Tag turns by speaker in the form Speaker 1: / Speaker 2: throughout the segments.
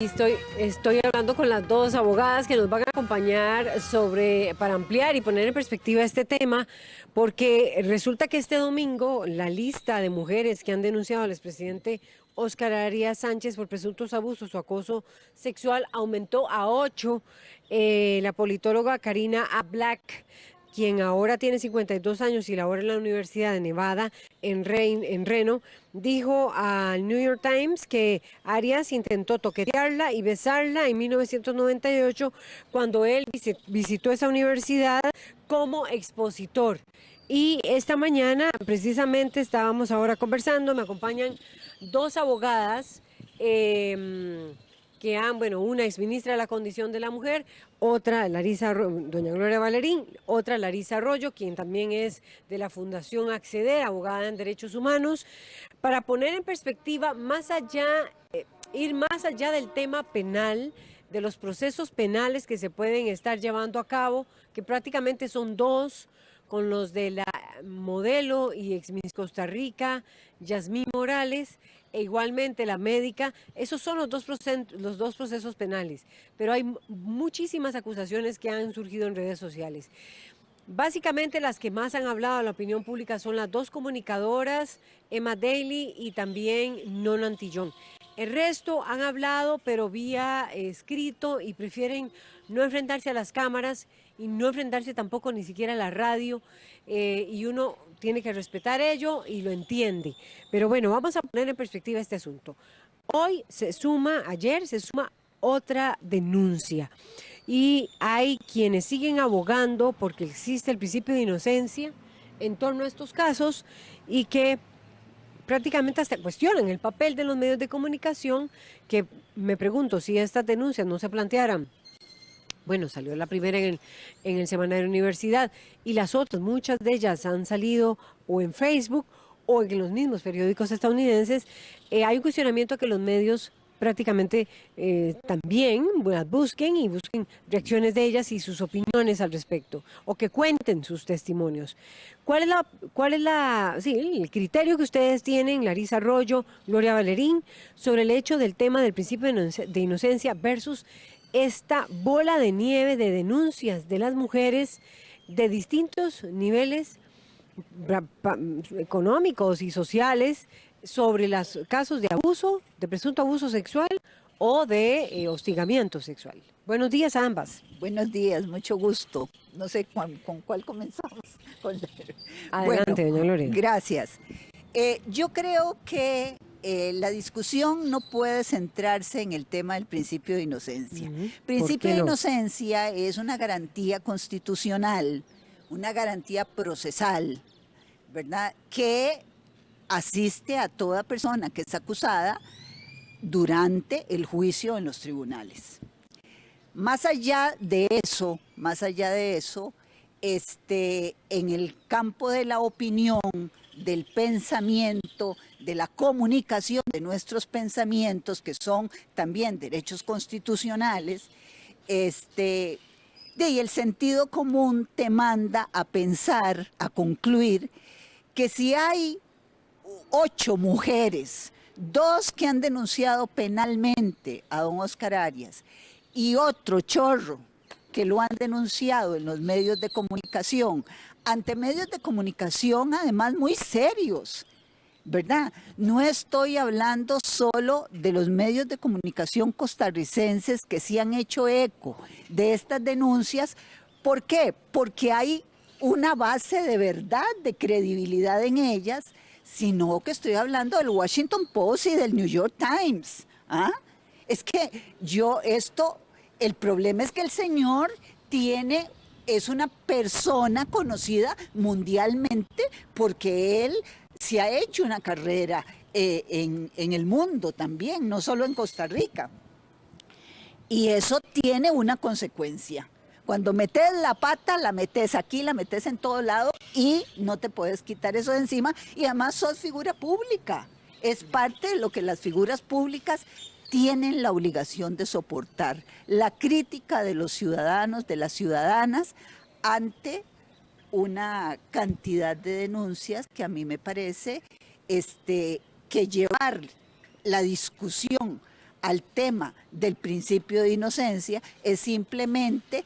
Speaker 1: Estoy hablando con las dos abogadas que nos van a acompañar para ampliar y poner en perspectiva este tema, porque resulta que este domingo la lista de mujeres que han denunciado al expresidente Óscar Arias Sánchez por presuntos abusos o acoso sexual aumentó a 8. La politóloga Karina A. Black, quien ahora tiene 52 años y labora en la Universidad de Nevada en Reno, dijo al New York Times que Arias intentó toquetearla y besarla en 1998 cuando él visitó esa universidad como expositor. Y esta mañana, precisamente, estábamos ahora conversando, me acompañan dos abogadas que una exministra de la Condición de la Mujer, otra, doña Gloria Valerín, otra, Larisa Arroyo, quien también es de la Fundación Acceder, abogada en Derechos Humanos, para poner en perspectiva ir más allá del tema penal, de los procesos penales que se pueden estar llevando a cabo, que prácticamente son dos, con los de la modelo y ex Miss Costa Rica, Yasmín Morales, e igualmente la médica. Esos son los dos procesos penales, pero hay muchísimas acusaciones que han surgido en redes sociales. Básicamente las que más han hablado a la opinión pública son las dos comunicadoras, Emma Daly y también Nona Antillón. El resto han hablado, pero vía escrito, y prefieren no enfrentarse a las cámaras y no enfrentarse tampoco ni siquiera a la radio, y uno tiene que respetar ello y lo entiende. Pero bueno, vamos a poner en perspectiva este asunto. Ayer se suma otra denuncia. Y hay quienes siguen abogando porque existe el principio de inocencia en torno a estos casos y que prácticamente hasta cuestionan el papel de los medios de comunicación, que me pregunto si estas denuncias no se plantearan. Bueno, salió la primera en el Semanario Universidad y las otras, muchas de ellas han salido o en Facebook o en los mismos periódicos estadounidenses. Hay un cuestionamiento a que los medios prácticamente también busquen reacciones de ellas y sus opiniones al respecto, o que cuenten sus testimonios. ¿Cuál es el criterio que ustedes tienen, Larisa Arroyo, Gloria Valerín, sobre el hecho del tema del principio de inocencia versus esta bola de nieve de denuncias de las mujeres de distintos niveles económicos y sociales sobre los casos de abuso, de presunto abuso sexual o de hostigamiento sexual? Buenos días a ambas.
Speaker 2: Buenos días, mucho gusto. No sé con cuál comenzamos.
Speaker 1: Adelante, doña Gloria.
Speaker 2: Gracias. Yo creo que la discusión no puede centrarse en el tema del principio de inocencia. Principio de inocencia es una garantía constitucional, una garantía procesal, ¿verdad?, que asiste a toda persona que es acusada durante el juicio en los tribunales. Más allá de eso, en el campo de la opinión, del pensamiento, de la comunicación de nuestros pensamientos, que son también derechos constitucionales, y el sentido común te manda a pensar, a concluir, que si hay 8 mujeres, 2 que han denunciado penalmente a don Óscar Arias y otro chorro que lo han denunciado en los medios de comunicación, ante medios de comunicación además muy serios, ¿verdad? No estoy hablando solo de los medios de comunicación costarricenses que sí han hecho eco de estas denuncias. ¿Por qué? Porque hay una base de verdad, de credibilidad en ellas, sino que estoy hablando del Washington Post y del New York Times. Es que el problema es que el señor es una persona conocida mundialmente porque él se ha hecho una carrera en el mundo también, no solo en Costa Rica. Y eso tiene una consecuencia. Cuando metes la pata, la metes aquí, la metes en todo lado y no te puedes quitar eso de encima. Y además sos figura pública. Es parte de lo que las figuras públicas tienen la obligación de soportar. La crítica de los ciudadanos, de las ciudadanas, ante una cantidad de denuncias que a mí me parece que llevar la discusión al tema del principio de inocencia es simplemente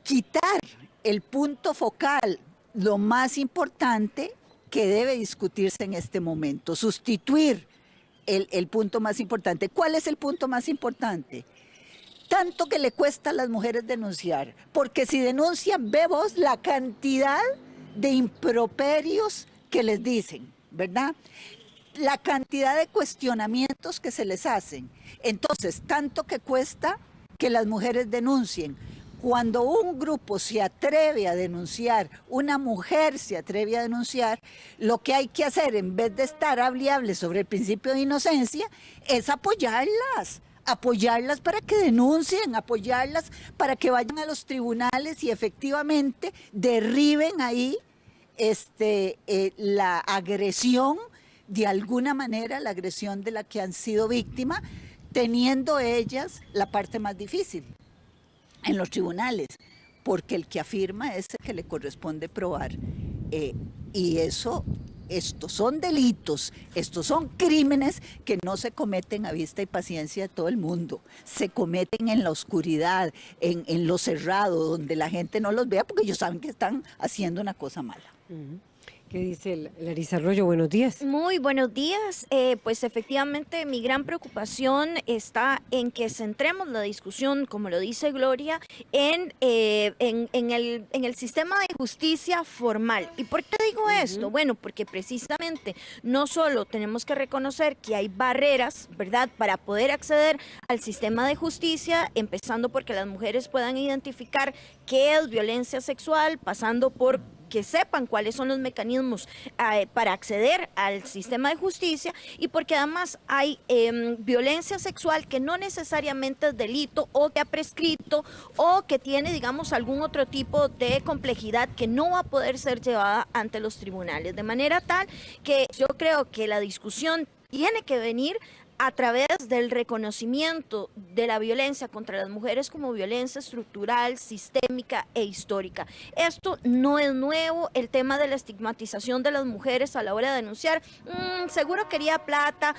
Speaker 2: quitar el punto focal, lo más importante que debe discutirse en este momento, sustituir el punto más importante. ¿Cuál es el punto más importante? Tanto que le cuesta a las mujeres denunciar, porque si denuncian, ve vos la cantidad de improperios que les dicen, ¿verdad? La cantidad de cuestionamientos que se les hacen. Entonces, tanto que cuesta que las mujeres denuncien. Cuando un grupo se atreve a denunciar, una mujer se atreve a denunciar, lo que hay que hacer, en vez de estar hable sobre el principio de inocencia, es apoyarlas para que denuncien, apoyarlas para que vayan a los tribunales y efectivamente derriben ahí la agresión, de alguna manera la agresión de la que han sido víctimas, teniendo ellas la parte más difícil en los tribunales, porque el que afirma es el que le corresponde probar. Y estos son delitos, estos son crímenes que no se cometen a vista y paciencia de todo el mundo, se cometen en la oscuridad, en lo cerrado, donde la gente no los vea porque ellos saben que están haciendo una cosa mala.
Speaker 1: ¿Qué dice Larisa Arroyo? Buenos días.
Speaker 3: Muy buenos días. Pues efectivamente mi gran preocupación está en que centremos la discusión, como lo dice Gloria, en el sistema de justicia formal. ¿Y por qué digo esto? Bueno, porque precisamente no solo tenemos que reconocer que hay barreras, ¿verdad?, para poder acceder al sistema de justicia, empezando porque las mujeres puedan identificar qué es violencia sexual, pasando por que sepan cuáles son los mecanismos para acceder al sistema de justicia, y porque además hay violencia sexual que no necesariamente es delito o que ha prescrito o que tiene, digamos, algún otro tipo de complejidad que no va a poder ser llevada ante los tribunales. De manera tal que yo creo que la discusión tiene que venir a través del reconocimiento de la violencia contra las mujeres como violencia estructural, sistémica e histórica. Esto no es nuevo, el tema de la estigmatización de las mujeres a la hora de denunciar, seguro quería plata,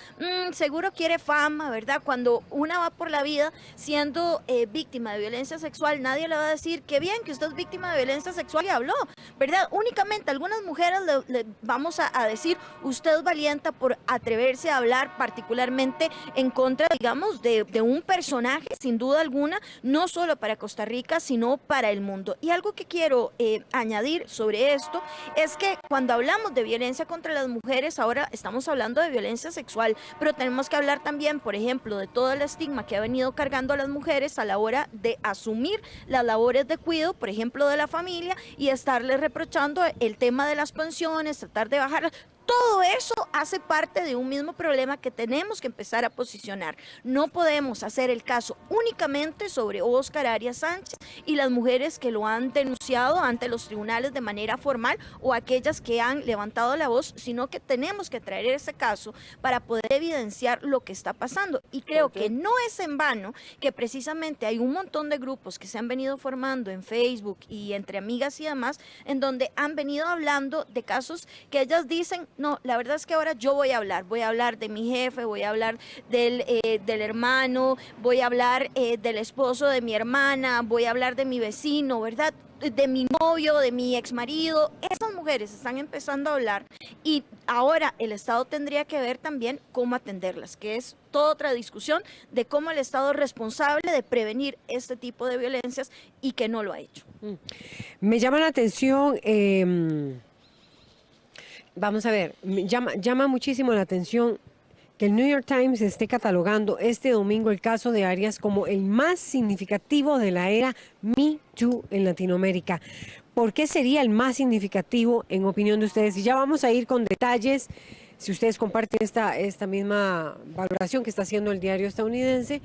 Speaker 3: seguro quiere fama, ¿verdad? Cuando una va por la vida siendo víctima de violencia sexual, nadie le va a decir, qué bien que usted es víctima de violencia sexual y habló, ¿verdad? Únicamente algunas mujeres le vamos a decir, usted es valiente por atreverse a hablar particularmente en contra, digamos, de un personaje, sin duda alguna, no solo para Costa Rica, sino para el mundo. Y algo que quiero añadir sobre esto es que cuando hablamos de violencia contra las mujeres, ahora estamos hablando de violencia sexual, pero tenemos que hablar también, por ejemplo, de todo el estigma que ha venido cargando a las mujeres a la hora de asumir las labores de cuidado, por ejemplo, de la familia, y estarles reprochando el tema de las pensiones, tratar de bajar. Todo eso hace parte de un mismo problema que tenemos que empezar a posicionar. No podemos hacer el caso únicamente sobre Óscar Arias Sánchez y las mujeres que lo han denunciado ante los tribunales de manera formal o aquellas que han levantado la voz, sino que tenemos que traer ese caso para poder evidenciar lo que está pasando. Y creo que no es en vano que precisamente hay un montón de grupos que se han venido formando en Facebook y entre amigas y demás, en donde han venido hablando de casos que ellas dicen, no, la verdad es que ahora yo voy a hablar de mi jefe, voy a hablar del hermano, voy a hablar del esposo de mi hermana, voy a hablar de mi vecino, ¿verdad?, de mi novio, de mi exmarido. Esas mujeres están empezando a hablar y ahora el Estado tendría que ver también cómo atenderlas, que es toda otra discusión de cómo el Estado es responsable de prevenir este tipo de violencias y que no lo ha hecho.
Speaker 1: Me llama la atención... Vamos a ver, llama muchísimo la atención que el New York Times esté catalogando este domingo el caso de Arias como el más significativo de la era Me Too en Latinoamérica. ¿Por qué sería el más significativo en opinión de ustedes? Y ya vamos a ir con detalles, si ustedes comparten esta misma valoración que está haciendo el diario estadounidense,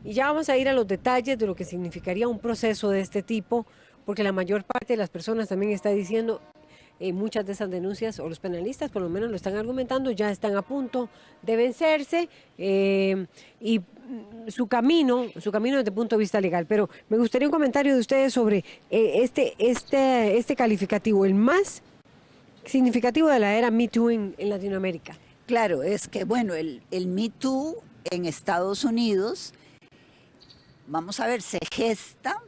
Speaker 1: y ya vamos a ir a los detalles de lo que significaría un proceso de este tipo, porque la mayor parte de las personas también está diciendo... muchas de esas denuncias, o los penalistas por lo menos lo están argumentando, ya están a punto de vencerse y su camino desde el punto de vista legal. Pero me gustaría un comentario de ustedes sobre este calificativo, el más significativo de la era Me Too en Latinoamérica.
Speaker 2: Claro, es que bueno, el Me Too en Estados Unidos, vamos a ver, se gesta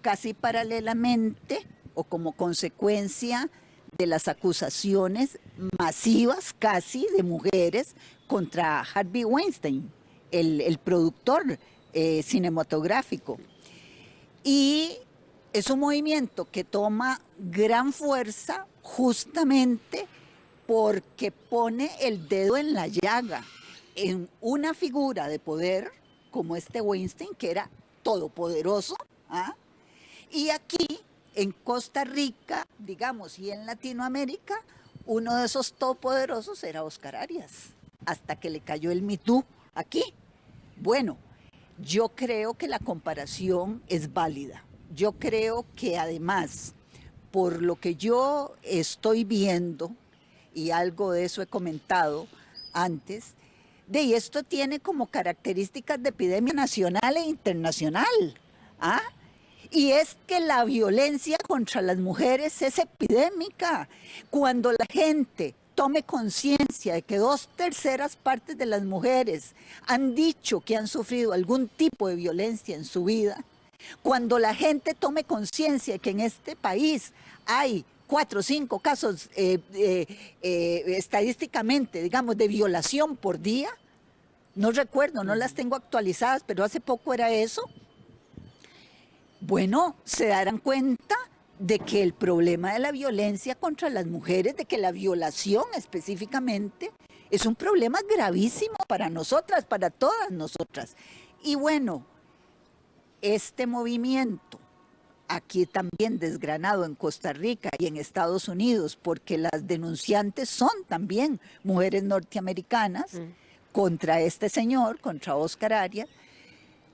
Speaker 2: casi paralelamente o como consecuencia de las acusaciones masivas casi de mujeres contra Harvey Weinstein, el productor cinematográfico. Y es un movimiento que toma gran fuerza justamente porque pone el dedo en la llaga en una figura de poder como este Weinstein, que era todopoderoso, ¿ah? Y aquí, en Costa Rica, digamos, y en Latinoamérica, uno de esos todopoderosos era Oscar Arias, hasta que le cayó el Me Too aquí. Bueno, yo creo que la comparación es válida. Yo creo que además, por lo que yo estoy viendo, y algo de eso he comentado antes, y esto tiene como características de epidemia nacional e internacional, ¿ah? Y es que la violencia contra las mujeres es epidémica. Cuando la gente tome conciencia de que 2/3 partes de las mujeres han dicho que han sufrido algún tipo de violencia en su vida, cuando la gente tome conciencia de que en este país hay 4 o 5 casos estadísticamente, digamos, de violación por día, no recuerdo, no las tengo actualizadas, pero hace poco era eso. Bueno, se darán cuenta de que el problema de la violencia contra las mujeres, de que la violación específicamente, es un problema gravísimo para nosotras, para todas nosotras. Y bueno, este movimiento, aquí también desgranado en Costa Rica y en Estados Unidos, porque las denunciantes son también mujeres norteamericanas contra este señor, contra Oscar Arias,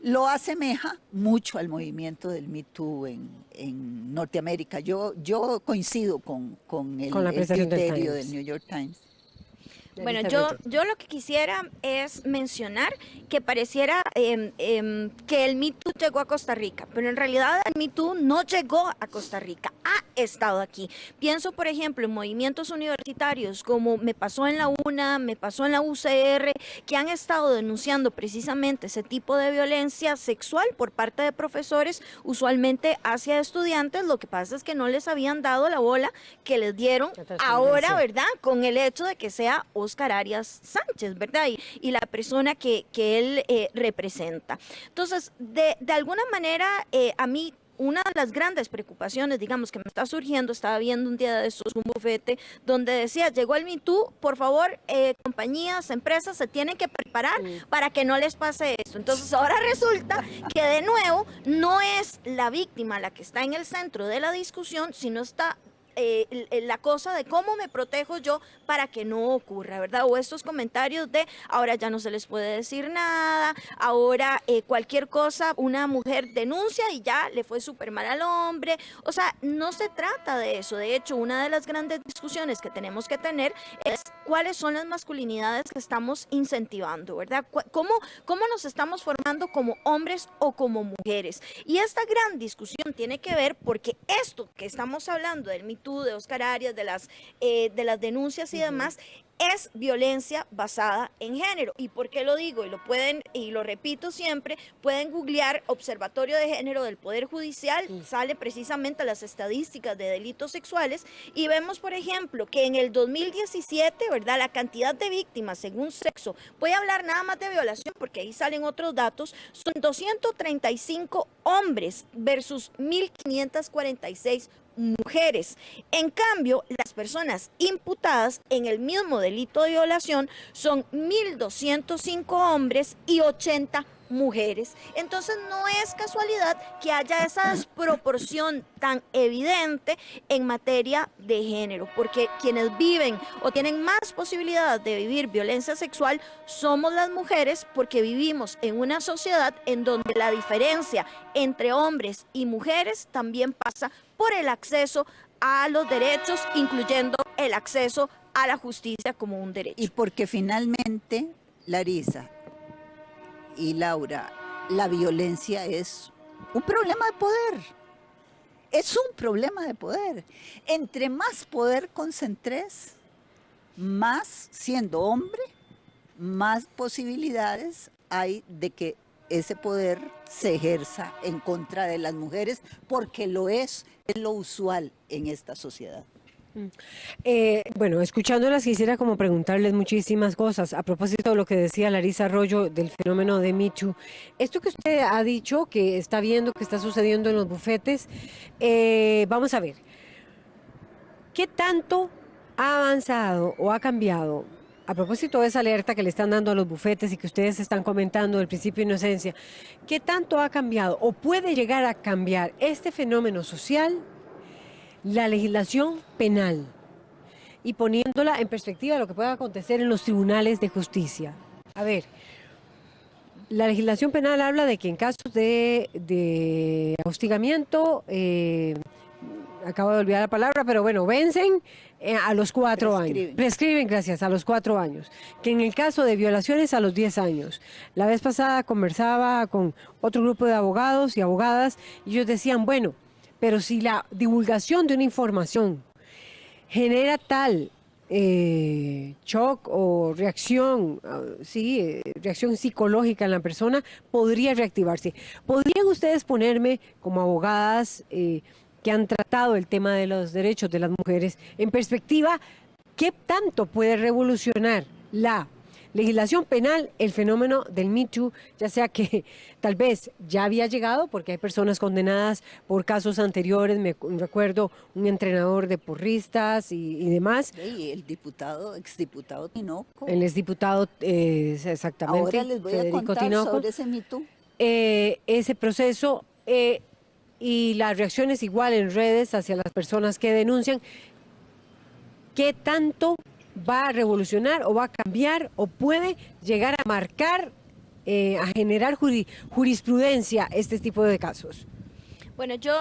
Speaker 2: lo asemeja mucho al movimiento del Me Too en Norteamérica. Yo coincido con el criterio del New York Times.
Speaker 3: Bueno, yo lo que quisiera es mencionar que pareciera que el Me Too llegó a Costa Rica, pero en realidad el Me Too no llegó a Costa Rica, ha estado aquí. Pienso, por ejemplo, en movimientos universitarios como me pasó en la UNA, me pasó en la UCR, que han estado denunciando precisamente ese tipo de violencia sexual por parte de profesores, usualmente hacia estudiantes. Lo que pasa es que no les habían dado la bola que les dieron ahora, ¿verdad? Con el hecho de que sea Oscar Arias Sánchez, ¿verdad? Y la persona que él representa. Entonces, de alguna manera, a mí, una de las grandes preocupaciones, digamos, que me está surgiendo, estaba viendo un día de estos un bufete donde decía, llegó el Me Too, por favor, compañías, empresas se tienen que preparar para que no les pase esto. Entonces ahora resulta que de nuevo no es la víctima la que está en el centro de la discusión, sino está la cosa de cómo me protejo yo para que no ocurra, ¿verdad? O estos comentarios de ahora ya no se les puede decir nada, ahora cualquier cosa, una mujer denuncia y ya le fue súper mal al hombre. O sea, no se trata de eso. De hecho, una de las grandes discusiones que tenemos que tener es cuáles son las masculinidades que estamos incentivando, ¿verdad? ¿Cómo nos estamos formando como hombres o como mujeres? Y esta gran discusión tiene que ver porque esto que estamos hablando del Me Too, de Oscar Arias, de las denuncias y demás, es violencia basada en género. ¿Y por qué lo digo? Y lo pueden, y lo repito siempre, pueden googlear Observatorio de Género del Poder Judicial, sale precisamente las estadísticas de delitos sexuales, y vemos, por ejemplo, que en el 2017, ¿verdad?, la cantidad de víctimas según sexo, voy a hablar nada más de violación porque ahí salen otros datos, son 235 hombres versus 1.546 mujeres. En cambio, las personas imputadas en el mismo delito de violación son 1.205 hombres y 80 mujeres. Entonces no es casualidad que haya esa desproporción tan evidente en materia de género, porque quienes viven o tienen más posibilidades de vivir violencia sexual somos las mujeres, porque vivimos en una sociedad en donde la diferencia entre hombres y mujeres también pasa por el acceso a los derechos, incluyendo el acceso a la justicia como un derecho.
Speaker 2: Y porque finalmente, Larisa y Laura, la violencia es un problema de poder. Es un problema de poder. Entre más poder concentres, más siendo hombre, más posibilidades hay de que ese poder se ejerza en contra de las mujeres, porque es lo usual en esta sociedad.
Speaker 1: Bueno, escuchándolas quisiera como preguntarles muchísimas cosas a propósito de lo que decía Larisa Arroyo del fenómeno de Me Too. Esto que usted ha dicho, que está viendo, que está sucediendo en los bufetes, vamos a ver, ¿qué tanto ha avanzado o ha cambiado? A propósito de esa alerta que le están dando a los bufetes y que ustedes están comentando del principio de inocencia, ¿qué tanto ha cambiado o puede llegar a cambiar este fenómeno social, la legislación penal, y poniéndola en perspectiva de lo que pueda acontecer en los tribunales de justicia? A ver, la legislación penal habla de que en casos de hostigamiento, acabo de olvidar la palabra, pero bueno, vencen a los 4 años. Prescriben, gracias, a los 4 años. Que en el caso de violaciones a los 10 años. La vez pasada conversaba con otro grupo de abogados y abogadas y ellos decían, bueno, pero si la divulgación de una información genera tal shock o reacción, reacción psicológica en la persona, podría reactivarse. ¿Podrían ustedes ponerme como abogadas que han tratado el tema de los derechos de las mujeres en perspectiva, qué tanto puede revolucionar la legislación penal el fenómeno del Me Too, ya sea que tal vez ya había llegado porque hay personas condenadas por casos anteriores, me recuerdo un entrenador de porristas y demás.
Speaker 2: Y el exdiputado Tinoco.
Speaker 1: El exdiputado, exactamente.
Speaker 2: Ahora les voy
Speaker 1: Federico
Speaker 2: a contar
Speaker 1: Tinoco.
Speaker 2: sobre ese Me Too.
Speaker 1: Ese proceso y las reacciones igual en redes hacia las personas que denuncian, ¿qué tanto va a revolucionar o va a cambiar o puede llegar a marcar, a generar jurisprudencia este tipo de casos?
Speaker 3: Bueno, yo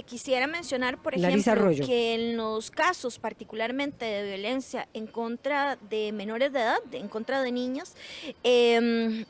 Speaker 3: quisiera mencionar, por
Speaker 1: Larisa
Speaker 3: ejemplo,
Speaker 1: Arroyo,
Speaker 3: que en los casos particularmente de violencia en contra de menores de edad, en contra de niñas,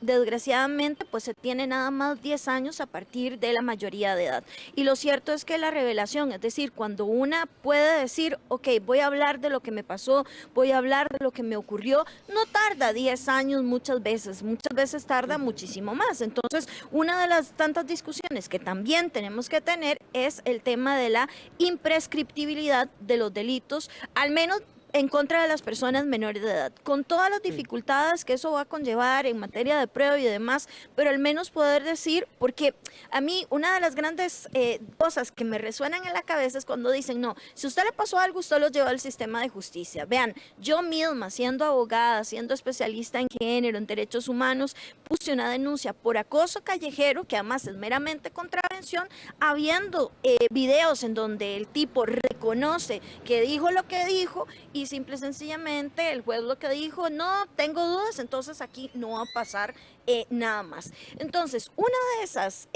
Speaker 3: desgraciadamente pues se tiene nada más 10 años a partir de la mayoría de edad. Y lo cierto es que la revelación, es decir, cuando una puede decir, ok, voy a hablar de lo que me pasó, voy a hablar de lo que me ocurrió, no tarda 10 años muchas veces tarda muchísimo más. Entonces, una de las tantas discusiones que también tenemos que tener es el tema de la imprescriptibilidad de los delitos, al menos en contra de las personas menores de edad, con todas las dificultades que eso va a conllevar en materia de prueba y demás, pero al menos poder decir, porque a mí una de las grandes cosas que me resuenan en la cabeza es cuando dicen, no, si a usted le pasó algo, usted lo lleva al sistema de justicia. Vean, yo misma, siendo abogada, siendo especialista en género, en derechos humanos, puse una denuncia por acoso callejero, que además es meramente contravención, habiendo videos en donde el tipo reconoce que dijo lo que dijo y simple y sencillamente el juez lo que dijo, no, tengo dudas, entonces aquí no va a pasar nada más. Entonces, una de esas,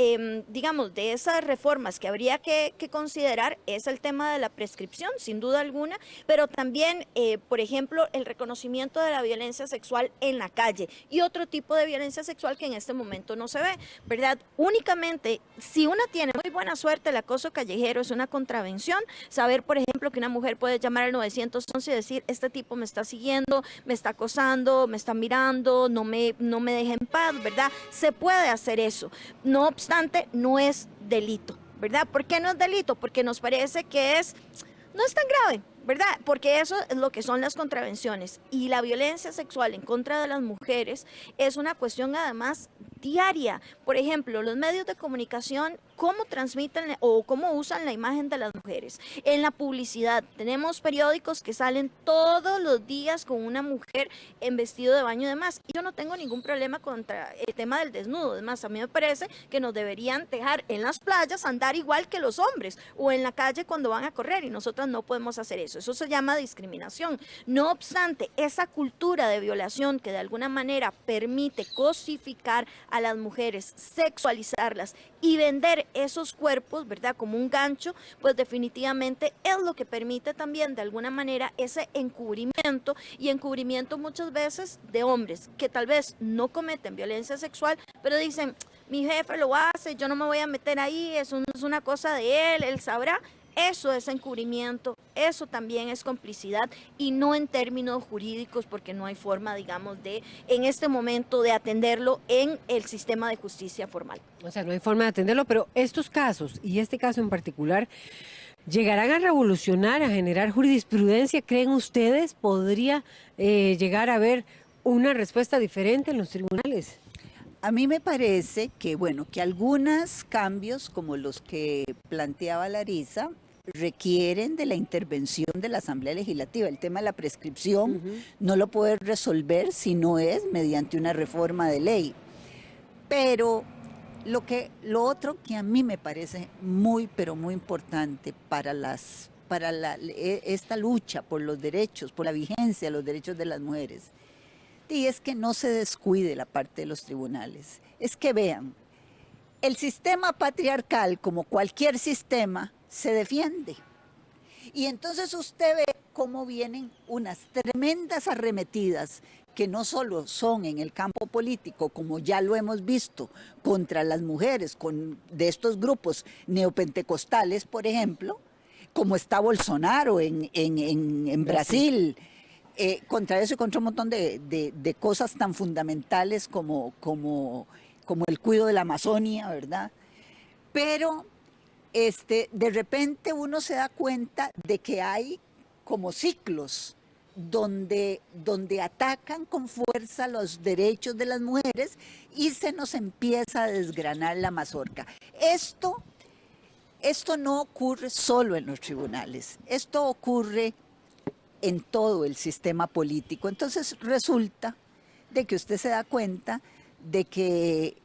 Speaker 3: digamos, de esas reformas que habría que considerar es el tema de la prescripción, sin duda alguna, pero también, por ejemplo, el reconocimiento de la violencia sexual en la calle y otro tipo de violencia sexual que en este momento no se ve, ¿verdad? Únicamente, si una tiene muy buena suerte, el acoso callejero es una contravención, saber, por ejemplo, que una mujer puede llamar al 911 y decir, este tipo me está siguiendo, me está acosando, me está mirando, no me deja en paz, ¿verdad? Se puede hacer eso. No obstante, no es delito, ¿verdad? ¿Por qué no es delito? Porque nos parece que no es tan grave, ¿verdad? Porque eso es lo que son las contravenciones. Y la violencia sexual en contra de las mujeres es una cuestión además diaria. Por ejemplo, los medios de comunicación, cómo transmiten o cómo usan la imagen de las mujeres. En la publicidad, tenemos periódicos que salen todos los días con una mujer en vestido de baño y demás. Y yo no tengo ningún problema contra el tema del desnudo. Además, a mí me parece que nos deberían dejar en las playas andar igual que los hombres o en la calle cuando van a correr y nosotras no podemos hacer eso. Eso se llama discriminación. No obstante, esa cultura de violación que de alguna manera permite cosificar a las mujeres, sexualizarlas y vender esos cuerpos, ¿verdad? Como un gancho, pues definitivamente es lo que permite también de alguna manera ese encubrimiento y encubrimiento muchas veces de hombres que tal vez no cometen violencia sexual, pero dicen, mi jefe lo hace, yo no me voy a meter ahí, es una cosa de él sabrá. Eso es encubrimiento, eso también es complicidad y no en términos jurídicos porque no hay forma, digamos, de en este momento de atenderlo en el sistema de justicia formal.
Speaker 1: O sea, no hay forma de atenderlo, pero estos casos, y este caso en particular, ¿llegarán a revolucionar, a generar jurisprudencia? ¿Creen ustedes podría llegar a haber una respuesta diferente en los tribunales?
Speaker 2: A mí me parece que, bueno, que algunos cambios como los que planteaba Larisa requieren de la intervención de la Asamblea Legislativa. El tema de la prescripción no lo puede resolver si no es mediante una reforma de ley. Pero lo otro que a mí me parece muy, pero muy importante para esta lucha por los derechos, por la vigencia de los derechos de las mujeres, y es que no se descuide la parte de los tribunales. Es que vean, el sistema patriarcal, como cualquier sistema, se defiende. Y entonces usted ve cómo vienen unas tremendas arremetidas que no solo son en el campo político, como ya lo hemos visto, contra las mujeres, de estos grupos neopentecostales, por ejemplo, como está Bolsonaro en Brasil, contra eso y contra un montón de cosas tan fundamentales como el cuidado de la Amazonia, ¿verdad? Pero de repente uno se da cuenta de que hay como ciclos donde atacan con fuerza los derechos de las mujeres y se nos empieza a desgranar la mazorca. Esto no ocurre solo en los tribunales, esto ocurre en todo el sistema político. Entonces resulta de que usted se da cuenta de que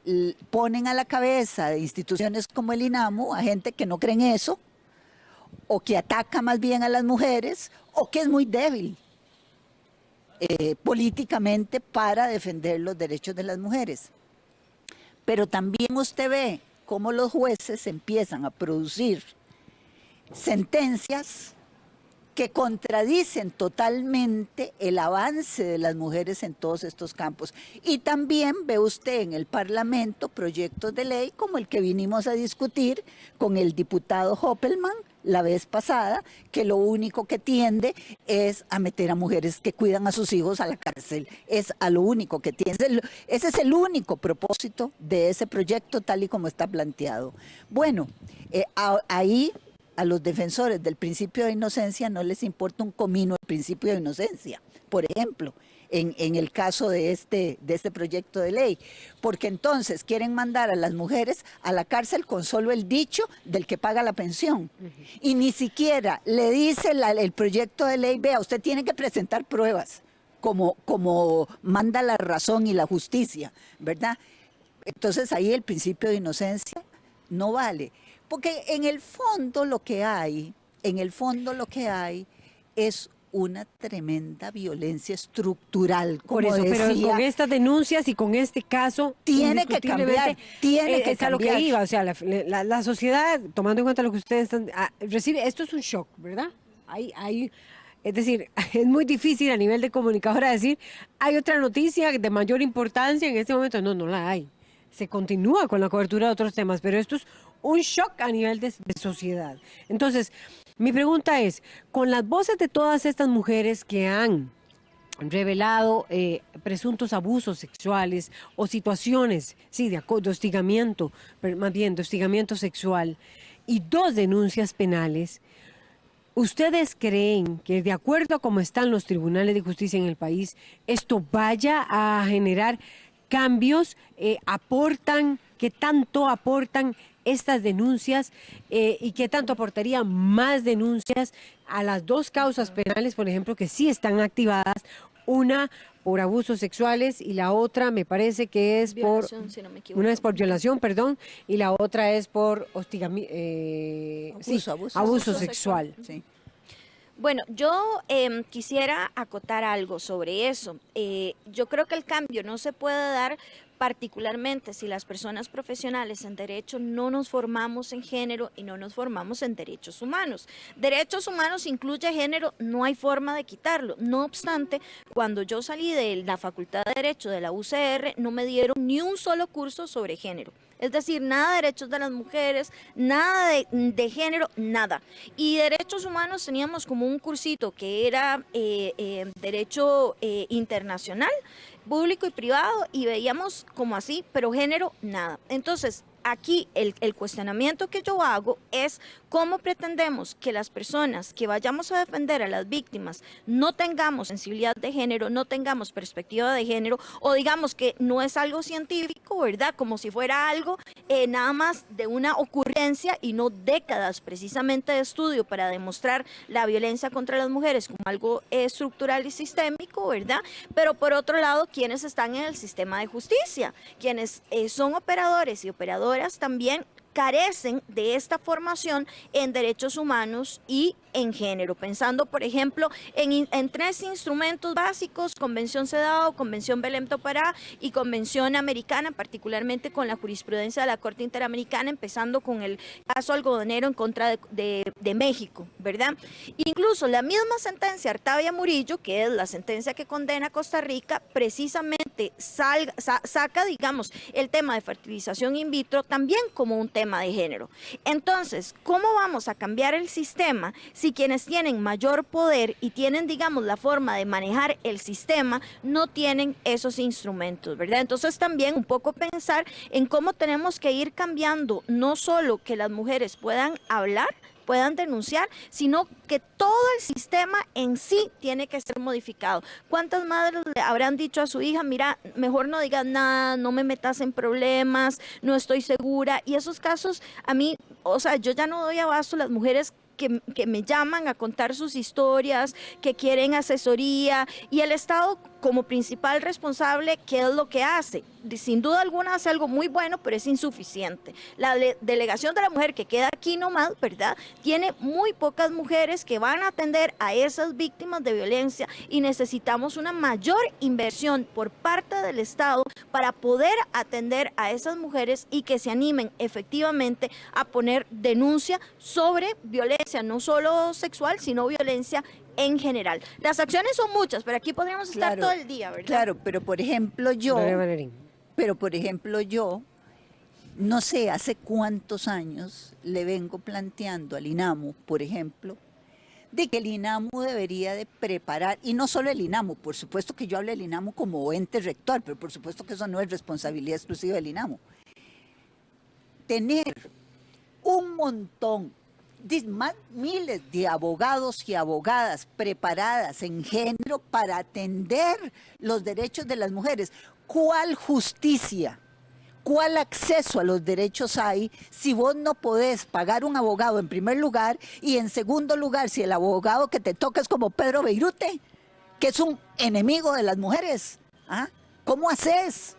Speaker 2: ponen a la cabeza de instituciones como el INAMU a gente que no cree en eso, o que ataca más bien a las mujeres, o que es muy débil políticamente para defender los derechos de las mujeres. Pero también usted ve cómo los jueces empiezan a producir sentencias que contradicen totalmente el avance de las mujeres en todos estos campos. Y también ve usted en el Parlamento proyectos de ley como el que vinimos a discutir con el diputado Hoppelman la vez pasada, que lo único que tiende es a meter a mujeres que cuidan a sus hijos a la cárcel. Es a lo único que tiende. Ese es el único propósito de ese proyecto tal y como está planteado. Bueno, ahí a los defensores del principio de inocencia no les importa un comino el principio de inocencia, por ejemplo, en el caso de este proyecto de ley, porque entonces quieren mandar a las mujeres a la cárcel con solo el dicho del que paga la pensión. Y ni siquiera le dice el proyecto de ley, vea, usted tiene que presentar pruebas, como manda la razón y la justicia, ¿verdad? Entonces ahí el principio de inocencia no vale. Porque en el fondo lo que hay es una tremenda violencia estructural, como
Speaker 1: por eso,
Speaker 2: decía,
Speaker 1: pero con estas denuncias y con este caso
Speaker 2: tiene que cambiar,
Speaker 1: es a lo que iba, o sea, la sociedad, tomando en cuenta lo que ustedes están, recibe, esto es un shock, ¿verdad? Es decir, es muy difícil a nivel de comunicadora decir, hay otra noticia de mayor importancia en este momento, no la hay. Se continúa con la cobertura de otros temas, pero esto es un shock a nivel de sociedad. Entonces, mi pregunta es, con las voces de todas estas mujeres que han revelado presuntos abusos sexuales o situaciones, sí, de hostigamiento, pero más bien de hostigamiento sexual, y 2 denuncias penales, ¿ustedes creen que de acuerdo a cómo están los tribunales de justicia en el país, esto vaya a generar cambios? ¿Qué tanto aportan estas denuncias y qué tanto aportarían más denuncias a las 2 causas penales, por ejemplo, que sí están activadas? Una por abusos sexuales y la otra me parece que es
Speaker 3: violación, si no me equivoco.
Speaker 1: Una es por violación, perdón, y la otra es por abuso sexual.
Speaker 2: Sí.
Speaker 3: Bueno, yo quisiera acotar algo sobre eso. Yo creo que el cambio no se puede dar particularmente si las personas profesionales en derecho no nos formamos en género y no nos formamos en derechos humanos. Derechos humanos incluye género, no hay forma de quitarlo. No obstante, cuando yo salí de la Facultad de Derecho de la UCR, no me dieron ni un solo curso sobre género. Es decir, nada de derechos de las mujeres, nada de género, nada. Y derechos humanos teníamos como un cursito que era derecho internacional, público y privado, y veíamos como así, pero género, nada. Entonces, aquí el cuestionamiento que yo hago es cómo pretendemos que las personas que vayamos a defender a las víctimas no tengamos sensibilidad de género, no tengamos perspectiva de género, o digamos que no es algo científico, ¿verdad? Como si fuera algo nada más de una ocurrencia y no décadas precisamente de estudio para demostrar la violencia contra las mujeres como algo estructural y sistémico, ¿verdad? Pero por otro lado, quienes están en el sistema de justicia, quienes son operadores y operadoras también carecen de esta formación en derechos humanos y en género, pensando, por ejemplo, en 3 instrumentos básicos: Convención CEDAW, Convención Belém-Topará y Convención Americana, particularmente con la jurisprudencia de la Corte Interamericana, empezando con el caso algodonero en contra de México, ¿verdad? Incluso la misma sentencia Artavia Murillo, que es la sentencia que condena a Costa Rica, precisamente saca, digamos, el tema de fertilización in vitro también como un tema de género. Entonces, ¿cómo vamos a cambiar el sistema si quienes tienen mayor poder y tienen, digamos, la forma de manejar el sistema no tienen esos instrumentos, ¿verdad? Entonces también un poco pensar en cómo tenemos que ir cambiando, no solo que las mujeres puedan hablar, puedan denunciar, sino que todo el sistema en sí tiene que ser modificado. ¿Cuántas madres le habrán dicho a su hija, mira, mejor no digas nada, no me metas en problemas, no estoy segura? Y esos casos a mí, o sea, yo ya no doy abasto. Las mujeres que me llaman a contar sus historias, que quieren asesoría, y el Estado como principal responsable, ¿qué es lo que hace? Sin duda alguna hace algo muy bueno, pero es insuficiente. La delegación de la mujer que queda aquí nomás, ¿verdad?, tiene muy pocas mujeres que van a atender a esas víctimas de violencia, y necesitamos una mayor inversión por parte del Estado para poder atender a esas mujeres y que se animen efectivamente a poner denuncia sobre violencia, no solo sexual, sino violencia en general. Las acciones son muchas, pero aquí podríamos estar todo el día, ¿verdad?
Speaker 2: Claro, pero por ejemplo yo, no sé hace cuántos años le vengo planteando al INAMU, por ejemplo, de que el INAMU debería de preparar, y no solo el INAMU, por supuesto que yo hablo del INAMU como ente rector, pero por supuesto que eso no es responsabilidad exclusiva del INAMU. Tener un montón, miles de abogados y abogadas preparadas en género para atender los derechos de las mujeres. ¿Cuál justicia? ¿Cuál acceso a los derechos hay si vos no podés pagar un abogado en primer lugar, y en segundo lugar si el abogado que te toca es como Pedro Beirute, que es un enemigo de las mujeres? ¿Ah? ¿Cómo haces?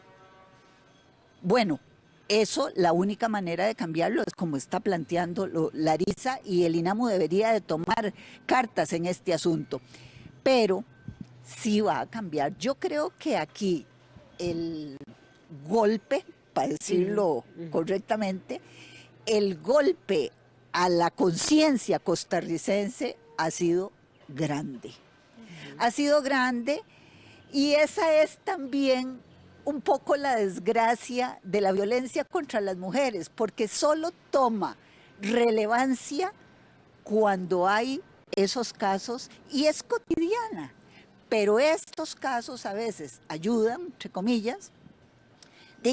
Speaker 2: Bueno, eso, la única manera de cambiarlo es como está planteando Larisa, y el INAMU debería de tomar cartas en este asunto. Pero sí va a cambiar. Yo creo que aquí el golpe, para decirlo correctamente, el golpe a la conciencia costarricense ha sido grande. Ha sido grande, y esa es también un poco la desgracia de la violencia contra las mujeres, porque solo toma relevancia cuando hay esos casos y es cotidiana. Pero estos casos a veces ayudan, entre comillas,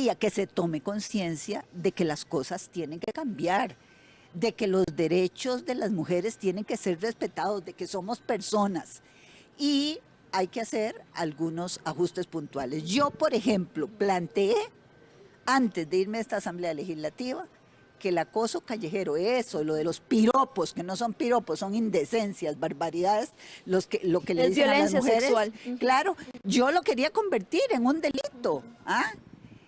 Speaker 2: a que se tome conciencia de que las cosas tienen que cambiar, de que los derechos de las mujeres tienen que ser respetados, de que somos personas. Y hay que hacer algunos ajustes puntuales. Yo, por ejemplo, planteé, antes de irme a esta Asamblea Legislativa, que el acoso callejero, eso, lo de los piropos, que no son piropos, son indecencias, barbaridades, lo que le dicen a las mujeres, sexual. Claro, yo lo quería convertir en un delito. ¿Ah?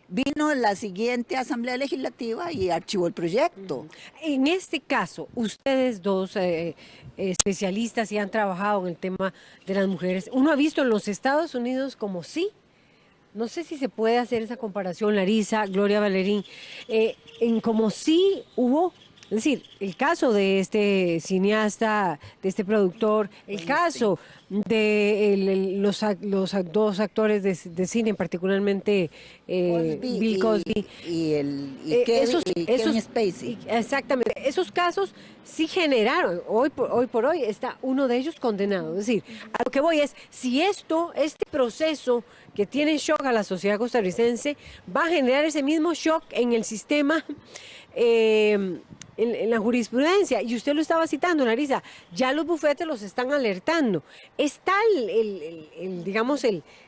Speaker 2: Vino la siguiente Asamblea Legislativa y archivó el proyecto.
Speaker 1: En este caso, ustedes dos especialistas y han trabajado en el tema de las mujeres, uno ha visto en los Estados Unidos como sí no sé si se puede hacer esa comparación, Larisa, Gloria Valerín, en como sí hubo, es decir, el caso de este cineasta, de este productor, el caso de los dos actores de cine, particularmente Bill Cosby.
Speaker 2: Y Kevin Spacey.
Speaker 1: Exactamente, esos casos sí generaron, hoy por hoy está uno de ellos condenado. Es decir, a lo que voy es, si este proceso que tiene en shock a la sociedad costarricense, va a generar ese mismo shock en el sistema, en la jurisprudencia, y usted lo estaba citando, Larisa, ya los bufetes los están alertando. Es tal, digamos,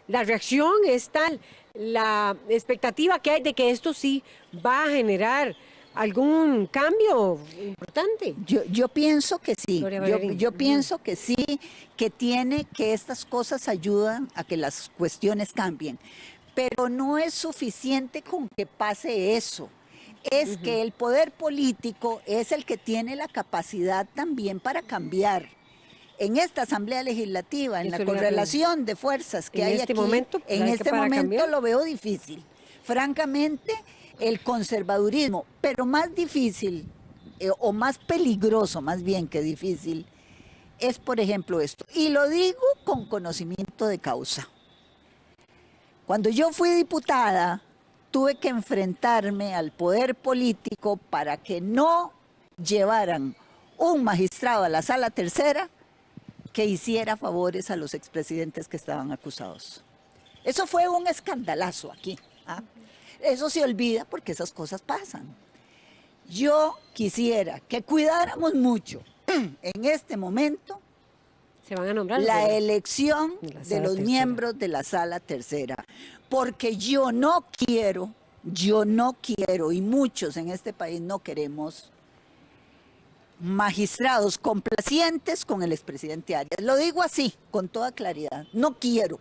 Speaker 1: la reacción, es tal la expectativa que hay de que esto sí va a generar algún cambio importante.
Speaker 2: Yo pienso que sí,
Speaker 1: Gloria Valerín.
Speaker 2: yo pienso que sí, que estas cosas ayudan a que las cuestiones cambien, pero no es suficiente con que pase eso. Es que el poder político es el que tiene la capacidad también para cambiar. En esta Asamblea Legislativa, en la correlación de fuerzas que hay aquí, en este momento lo veo difícil. Francamente, el conservadurismo, pero más difícil, o más peligroso más bien que difícil, es por ejemplo esto. Y lo digo con conocimiento de causa. Cuando yo fui diputada, tuve que enfrentarme al poder político para que no llevaran un magistrado a la sala tercera que hiciera favores a los expresidentes que estaban acusados. Eso fue un escandalazo aquí. ¿Ah? Eso se olvida porque esas cosas pasan. Yo quisiera que cuidáramos mucho en este momento
Speaker 1: se van a nombrar
Speaker 2: la elección de los miembros de la sala tercera, porque yo no quiero, y muchos en este país no queremos, magistrados complacientes con el expresidente Arias. Lo digo así, con toda claridad, no quiero.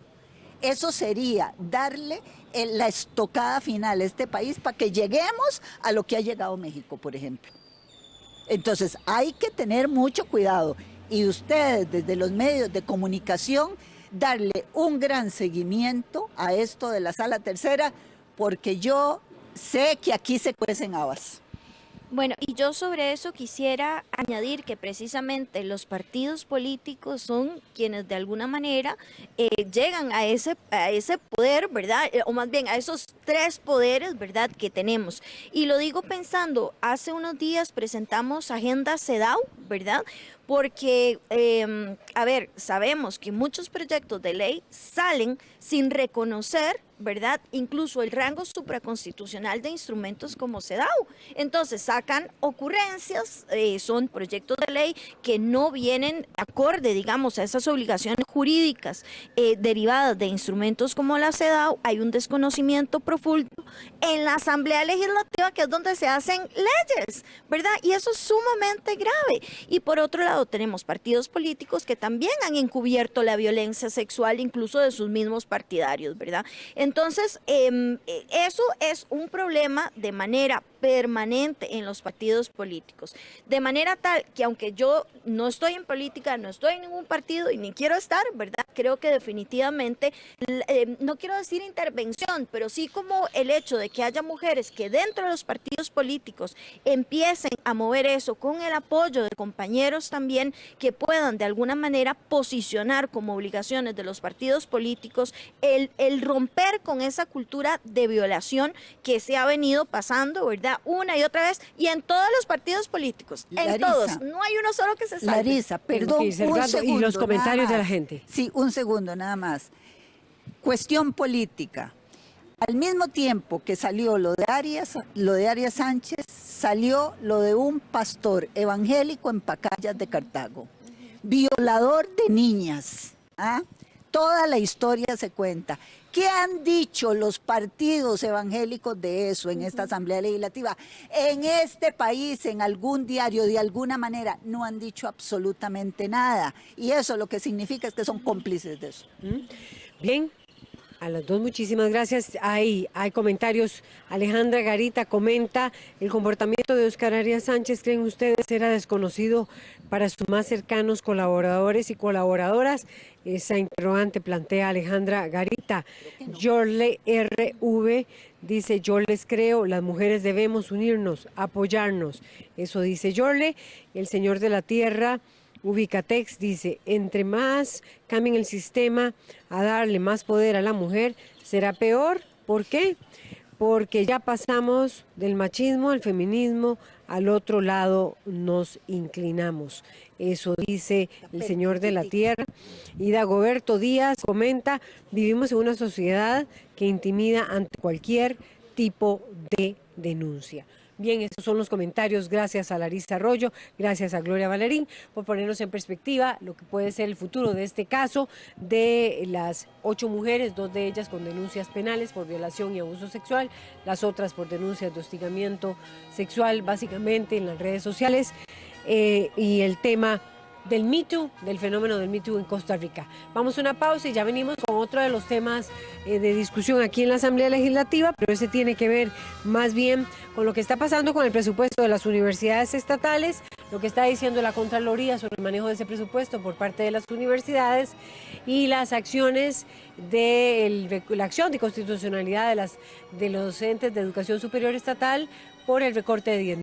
Speaker 2: Eso sería darle la estocada final a este país para que lleguemos a lo que ha llegado México, por ejemplo. Entonces hay que tener mucho cuidado y ustedes desde los medios de comunicación darle un gran seguimiento a esto de la sala tercera, porque yo sé que aquí se cuecen habas.
Speaker 3: Bueno, y yo sobre eso quisiera añadir que precisamente los partidos políticos son quienes de alguna manera llegan a ese poder, ¿verdad? O más bien a esos tres poderes, ¿verdad?, que tenemos. Y lo digo pensando, hace unos días presentamos Agenda CEDAW, ¿verdad?, porque, a ver, sabemos que muchos proyectos de ley salen sin reconocer, ¿verdad?, incluso el rango supraconstitucional de instrumentos como CEDAW. Entonces sacan ocurrencias, son proyectos de ley que no vienen acorde, digamos, a esas obligaciones jurídicas derivadas de instrumentos como la CEDAW. Hay un desconocimiento profundo en la Asamblea Legislativa, que es donde se hacen leyes, ¿verdad? Y eso es sumamente grave. Y por otro lado, tenemos partidos políticos que también han encubierto la violencia sexual, incluso de sus mismos partidarios, ¿verdad? Entonces, eso es un problema de manera permanente en los partidos políticos, de manera tal que aunque yo no estoy en política, no estoy en ningún partido y ni quiero estar, ¿verdad? Creo que definitivamente, no quiero decir intervención, pero sí como el hecho de que haya mujeres que dentro de los partidos políticos empiecen a mover eso con el apoyo de compañeros también que puedan de alguna manera posicionar como obligaciones de los partidos políticos el romper con esa cultura de violación que se ha venido pasando, ¿verdad?, una y otra vez, y en todos los partidos políticos,
Speaker 2: Larisa,
Speaker 3: en todos, no hay uno solo que se salve.
Speaker 2: Larisa, perdón, un segundo,
Speaker 1: y los comentarios de la gente.
Speaker 2: Sí, un segundo nada más. Cuestión política. Al mismo tiempo que salió lo de Arias Sánchez, salió lo de un pastor evangélico en Pacayas de Cartago, violador de niñas. ¿Ah? Toda la historia se cuenta. ¿Qué han dicho los partidos evangélicos de eso en esta Asamblea Legislativa? En este país, en algún diario, de alguna manera, no han dicho absolutamente nada. Y eso lo que significa es que son cómplices de eso.
Speaker 1: Bien. A las dos, muchísimas gracias. Hay comentarios. Alejandra Garita comenta, el comportamiento de Óscar Arias Sánchez, ¿creen ustedes era desconocido para sus más cercanos colaboradores y colaboradoras? Esa interrogante plantea Alejandra Garita. Yorle RV dice, yo les creo, las mujeres debemos unirnos, apoyarnos. Eso dice Yorle. El señor de la tierra, Ubicatex, dice, entre más cambien el sistema a darle más poder a la mujer, será peor. ¿Por qué? Porque ya pasamos del machismo al feminismo, al otro lado nos inclinamos. Eso dice el señor de la tierra. Y Dagoberto Díaz comenta, vivimos en una sociedad que intimida ante cualquier tipo de denuncia. Bien, estos son los comentarios. Gracias a Larisa Arroyo, gracias a Gloria Valerín por ponernos en perspectiva lo que puede ser el futuro de este caso de las 8 mujeres, 2 de ellas con denuncias penales por violación y abuso sexual, las otras por denuncias de hostigamiento sexual, básicamente en las redes sociales, y el tema del Me Too, del fenómeno del Me Too en Costa Rica. Vamos a una pausa y ya venimos con otro de los temas de discusión aquí en la Asamblea Legislativa, pero ese tiene que ver más bien con lo que está pasando con el presupuesto de las universidades estatales, lo que está diciendo la Contraloría sobre el manejo de ese presupuesto por parte de las universidades y las acciones de la acción de constitucionalidad de los entes de educación superior estatal por el recorte de 10